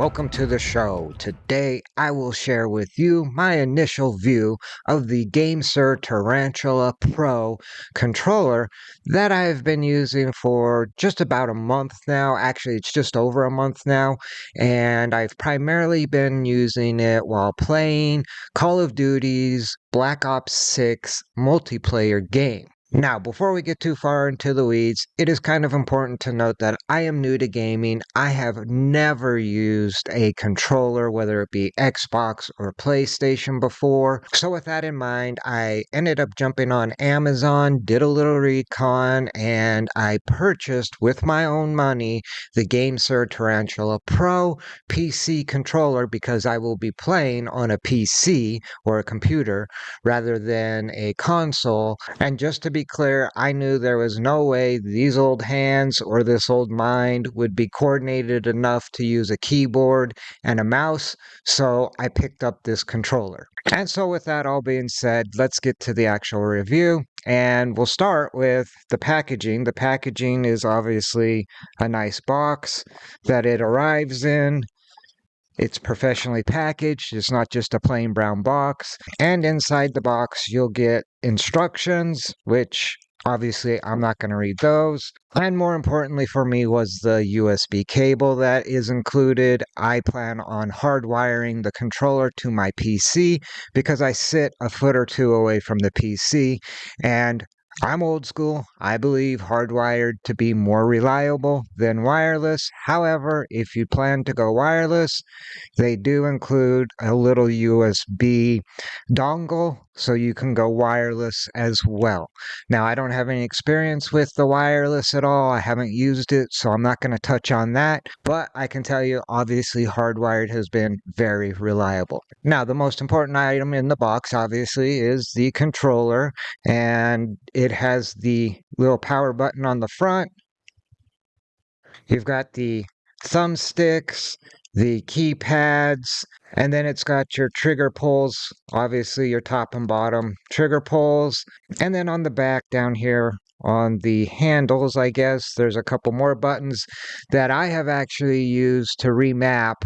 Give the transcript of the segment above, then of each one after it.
welcome to the show. Today I will share with you my initial view of the GAMESIR Tarantula Pro controller that I've been using for just about a month now. Actually, it's just over a month now, and I've primarily been using it while playing Call of Duty's Black Ops 6 multiplayer game. Now, before we get too far into the weeds, it is kind of important to note that I am new to gaming. I have never used a controller, whether it be Xbox or PlayStation before. So with that in mind, I ended up jumping on Amazon, did a little recon, and I purchased with my own money the GameSir Tarantula Pro PC controller because I will be playing on a PC or a computer rather than a console. And just to be clear, I knew there was no way these old hands or this old mind would be coordinated enough to use a keyboard and a mouse, so I picked up this controller. And so with that all being said, let's get to the actual review. And we'll start with the packaging. The packaging is obviously a nice box that it arrives in. It's professionally packaged. It's not just a plain brown box. And inside the box, you'll get instructions, which obviously I'm not going to read those. And more importantly for me was the USB cable that is included. I plan on hardwiring the controller to my PC because I sit a foot or two away from the PC, and I'm old school. I believe hardwired to be more reliable than wireless. However, if you plan to go wireless, they do include a little USB dongle so you can go wireless as well. Now, I don't have any experience with the wireless at all. I haven't used it, so I'm not going to touch on that. But I can tell you, obviously, hardwired has been very reliable. Now, the most important item in the box, obviously, is the controller, and it has the little power button on the front. You've got the thumbsticks, the keypads, and then it's got your trigger pulls, obviously your top and bottom trigger pulls. And then on the back down here on the handles, I guess, there's a couple more buttons that I have actually used to remap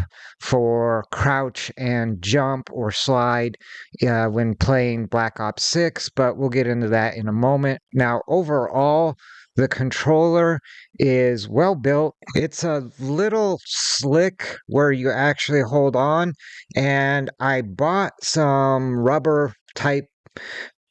for crouch and jump or slide when playing Black Ops 6, but we'll get into that in a moment. Now, overall, the controller is well built. It's a little slick where you actually hold on, and I bought some rubber type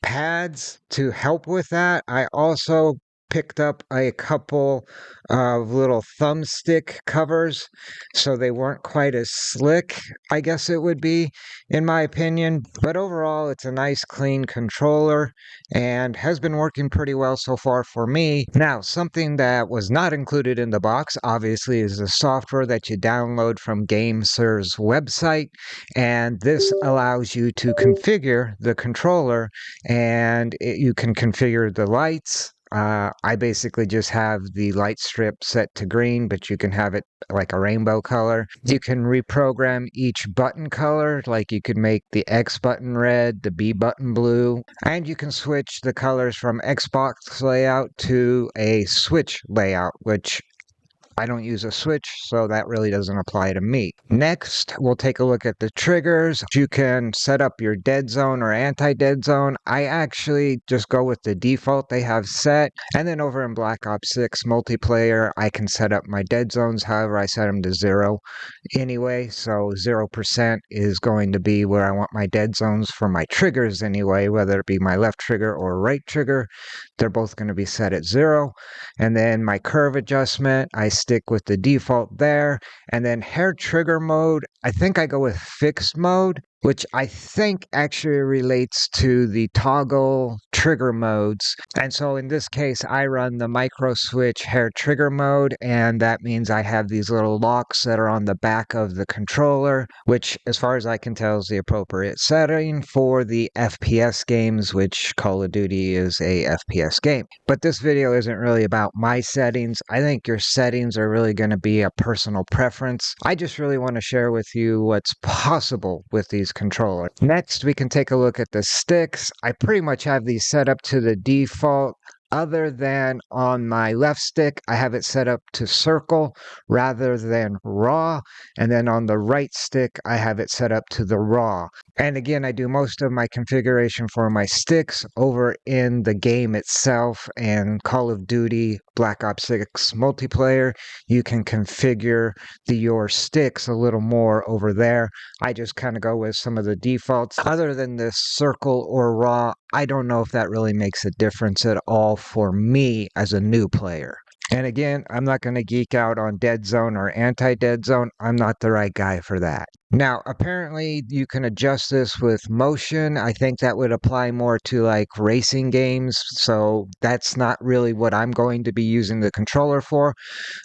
pads to help with that. I also picked up a couple of little thumbstick covers so they weren't quite as slick, I guess it would be, in my opinion. But overall, it's a nice clean controller and has been working pretty well so far for me. Now, something that was not included in the box, obviously, is the software that you download from GameSir's website, and this allows you to configure the controller, and you can configure the lights. I basically just have the light strip set to green, but you can have it like a rainbow color. You can reprogram each button color, like you could make the X button red, the B button blue, and you can switch the colors from Xbox layout to a Switch layout, which I don't use a Switch, so that really doesn't apply to me. Next, we'll take a look at the triggers. You can set up your dead zone or anti-dead zone. I actually just go with the default they have set. And then over in Black Ops 6 multiplayer, I can set up my dead zones. However, I set them to 0 anyway, so 0% is going to be where I want my dead zones for my triggers anyway, whether it be my left trigger or right trigger. They're both going to be set at 0. And then my curve adjustment, I stick with the default there. And then hair trigger mode, I think I go with fixed mode, which I think actually relates to the toggle trigger modes. And so in this case, I run the micro switch hair trigger mode, and that means I have these little locks that are on the back of the controller, which as far as I can tell is the appropriate setting for the FPS games, which Call of Duty is a FPS game. But this video isn't really about my settings. I think your settings are really going to be a personal preference. I just really want to share with you what's possible with these controllers. Next, we can take a look at the sticks. I pretty much have these set up to the default other than on my left stick, I have it set up to circle rather than raw. And then on the right stick, I have it set up to the raw. And again, I do most of my configuration for my sticks over in the game itself. And Call of Duty Black Ops 6 multiplayer, you can configure your sticks a little more over there. I just kind of go with some of the defaults. Other than this circle or raw, I don't know if that really makes a difference at all for me as a new player. And again, I'm not going to geek out on dead zone or anti-dead zone. I'm not the right guy for that. Now, apparently you can adjust this with motion. I think that would apply more to like racing games. So that's not really what I'm going to be using the controller for.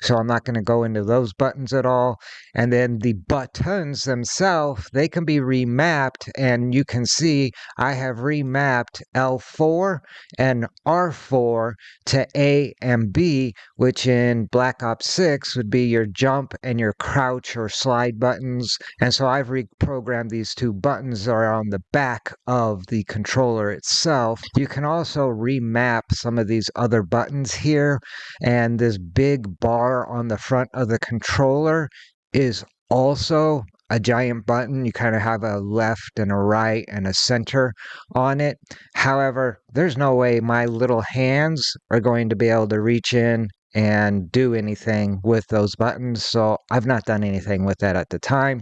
So I'm not going to go into those buttons at all. And then the buttons themselves, they can be remapped. And you can see I have remapped L4 and R4 to A and B, which in Black Ops 6 would be your jump and your crouch or slide buttons. And so I've reprogrammed these two buttons that are on the back of the controller itself. You can also remap some of these other buttons here, and this big bar on the front of the controller is also a giant button. You kind of have a left and a right and a center on it. However, there's no way my little hands are going to be able to reach in and do anything with those buttons. So I've not done anything with that at the time.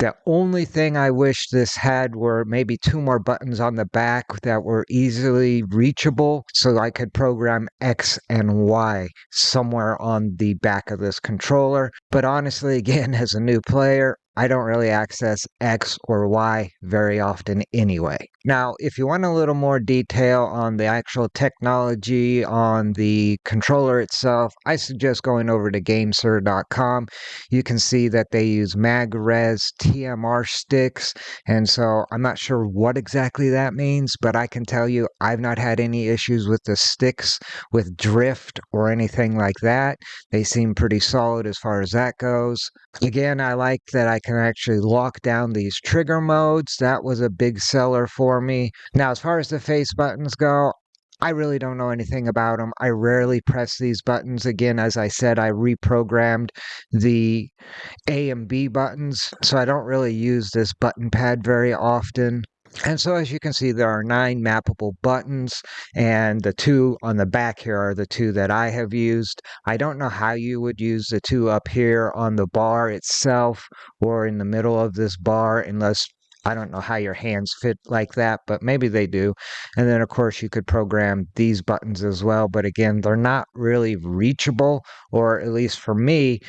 The only thing I wish this had were maybe two more buttons on the back that were easily reachable so I could program X and Y somewhere on the back of this controller. But honestly, again, as a new player, I don't really access X or Y very often anyway. Now, if you want a little more detail on the actual technology on the controller itself, I suggest going over to GAMESIR.com. You can see that they use MagRes TMR sticks, and so I'm not sure what exactly that means, but I can tell you I've not had any issues with the sticks with drift or anything like that. They seem pretty solid as far as that goes. Again, I like that I can actually lock down these trigger modes. That was a big seller for me. Now, as far as the face buttons go, I really don't know anything about them. I rarely press these buttons. Again, as I said, I reprogrammed the A and B buttons, so I don't really use this button pad very often. And so as you can see, there are 9 mappable buttons, and the two on the back here are the two that I have used. I don't know how you would use the two up here on the bar itself or in the middle of this bar, unless I don't know how your hands fit like that, but maybe they do. And then, of course, you could program these buttons as well. But again, they're not really reachable, or at least for me,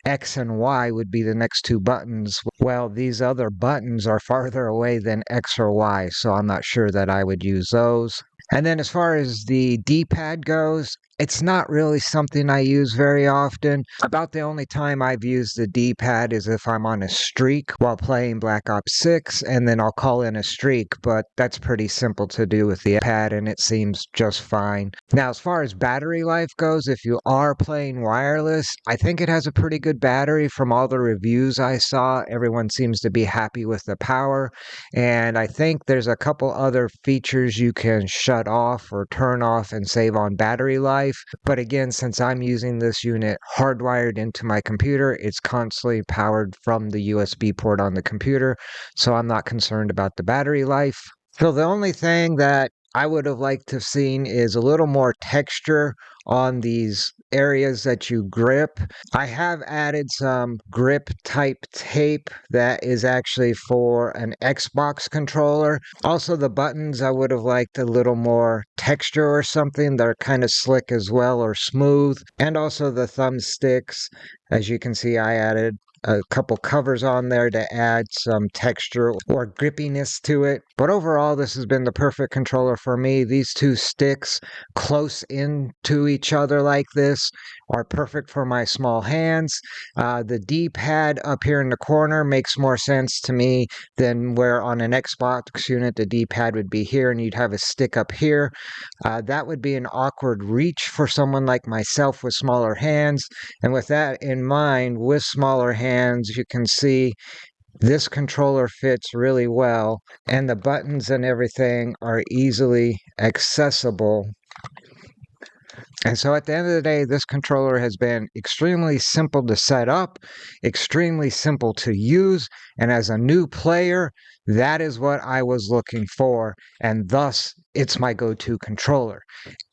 X and Y would be the next two buttons. Well, these other buttons are farther away than X or Y, so I'm not sure that I would use those. And then as far as the D-pad goes, it's not really something I use very often. About the only time I've used the D-pad is if I'm on a streak while playing Black Ops 6, and then I'll call in a streak, but that's pretty simple to do with the pad, and it seems just fine. Now, as far as battery life goes, if you are playing wireless, I think it has a pretty good battery from all the reviews I saw. Everyone seems to be happy with the power, and I think there's a couple other features you can shut off or turn off and save on battery life. But again, since I'm using this unit hardwired into my computer, it's constantly powered from the USB port on the computer, so I'm not concerned about the battery life. So the only thing that I would have liked to have seen is a little more texture on these areas that you grip. I have added some grip type tape that is actually for an Xbox controller. Also, the buttons, I would have liked a little more texture or something. They're kind of slick as well, or smooth. And also the thumbsticks. As you can see, I added a couple covers on there to add some texture or grippiness to it. But overall, this has been the perfect controller for me. These two sticks close into each other like this are perfect for my small hands. The D-pad up here in the corner makes more sense to me than where on an Xbox unit the D-pad would be here and you'd have a stick up here. That would be an awkward reach for someone like myself with smaller hands. And with that in mind, with smaller hands, you can see this controller fits really well, and the buttons and everything are easily accessible And so at the end of the day, this controller has been extremely simple to set up, extremely simple to use, and as a new player, that is what I was looking for, and thus it's my go-to controller.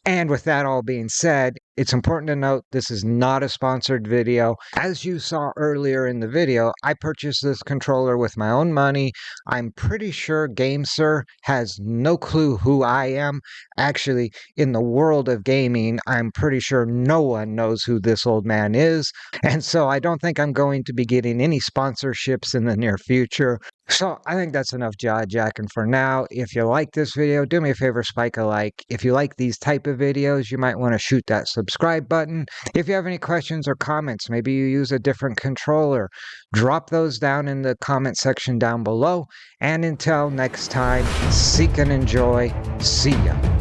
And with that all being said, it's important to note this is not a sponsored video. As you saw earlier in the video, I purchased this controller with my own money. I'm pretty sure GameSir has no clue who I am. Actually, in the world of gaming, I'm pretty sure no one knows who this old man is. And so I don't think I'm going to be getting any sponsorships in the near future. So I think that's enough jaw-jacking for now. If you like this video, do me a favor, spike a like. If you like these type of videos, you might want to shoot that subscribe button. If you have any questions or comments, maybe you use a different controller, drop those down in the comment section down below. And until next time, seek and enjoy. See ya.